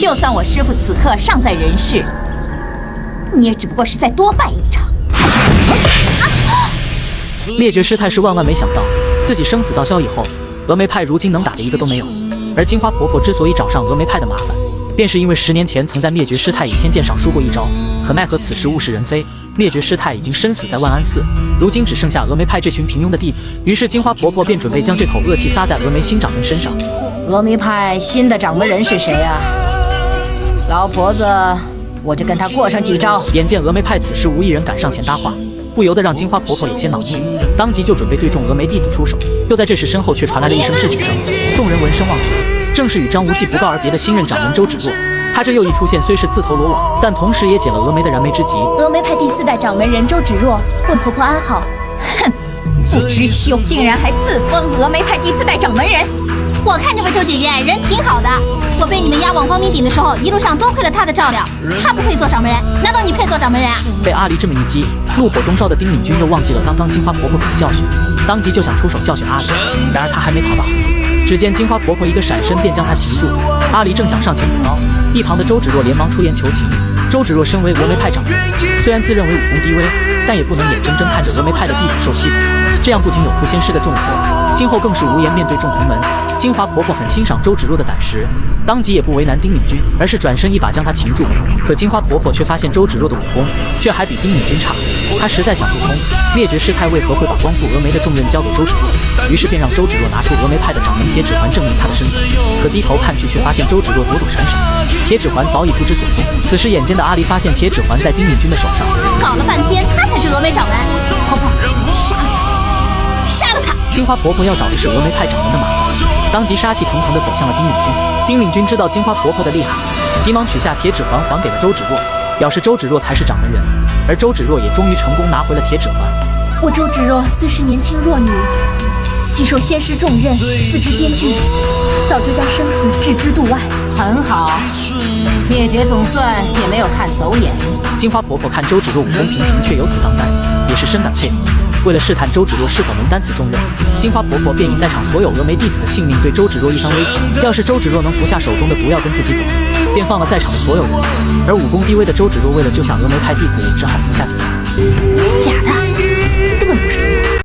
就算我师父此刻尚在人世，你也只不过是再多败一场。灭绝师太是万万没想到，自己生死道消以后，峨眉派如今能打的一个都没有。而金花婆婆之所以找上峨眉派的麻烦，便是因为10年前曾在灭绝师太倚天剑上输过一招，可奈何此时物是人非，灭绝师太已经身死在万安寺，如今只剩下峨眉派这群平庸的弟子。于是金花婆婆便准备将这口恶气撒在峨眉新掌门身上。峨眉派新的掌门人是谁啊？老婆子，我就跟他过上几招。眼见峨眉派此时无一人敢上前搭话，不由得让金花婆婆有些恼怒，当即就准备对众峨眉弟子出手。就在这时，身后却传来了一声制止声，众人闻声望去，正是与张无忌不告而别的新任掌门周芷若。他这又一出现，虽是自投罗网，但同时也解了峨眉的燃眉之急。峨眉派第4代掌门人周芷若，问婆婆安好。哼，不知羞，竟然还自封峨眉派第4代掌门人。我看这位周姐姐人挺好的，我被你们押往光明顶的时候，一路上多亏了她的照料。她不配做掌门人，难道你配做掌门人啊？被阿离这么一击，怒火中烧的丁敏君又忘记了刚刚金花婆婆给的教训，当即就想出手教训阿离。然而他还没讨到好处，只见金花婆婆一个闪身便将他擒住。阿离正想上前补刀，一旁的周芷若连忙出言求情。周芷若身为峨眉派掌门，虽然自认为武功低微，但也不能眼睁睁看着峨眉派的弟子受欺负，这样不仅有负先师的重负，今后更是无颜面对众同门。金花婆婆很欣赏周芷若的胆识，当即也不为难丁敏君，而是转身一把将她擒住。可金花婆婆却发现周芷若的武功却还比丁敏君差，她实在想不通灭绝师太为何会把光复峨眉的重任交给周芷若，于是便让周芷若拿出峨眉派的掌门铁指环证明她的身份。可低头看去，却发现周芷若躲躲闪闪，铁指环早已不知所踪。此时眼尖的阿离发现铁指环在丁敏君的手上，搞了半天他才是峨眉掌门。婆婆，杀了他，杀了他！金花婆婆要找的是峨眉派掌门的麻烦，当即杀气腾腾地走向了丁敏君。丁敏君知道金花婆婆的厉害，急忙取下铁指环还给了周芷若，表示周芷若才是掌门人。而周芷若也终于成功拿回了铁指环。我周芷若虽是年轻弱女，既受先师重任，自知艰巨，早就将生死置之度外。很好，灭绝总算也没有看走眼。金花婆婆看周芷若武功平平，却有此当代，也是深感佩服。为了试探周芷若是否能担此重任，金花婆婆便以在场所有峨眉弟子的性命对周芷若一番威胁，要是周芷若能服下手中的毒药跟自己走，便放了在场的所有人。而武功低微的周芷若为了救下峨眉派弟子，也只好服下解药。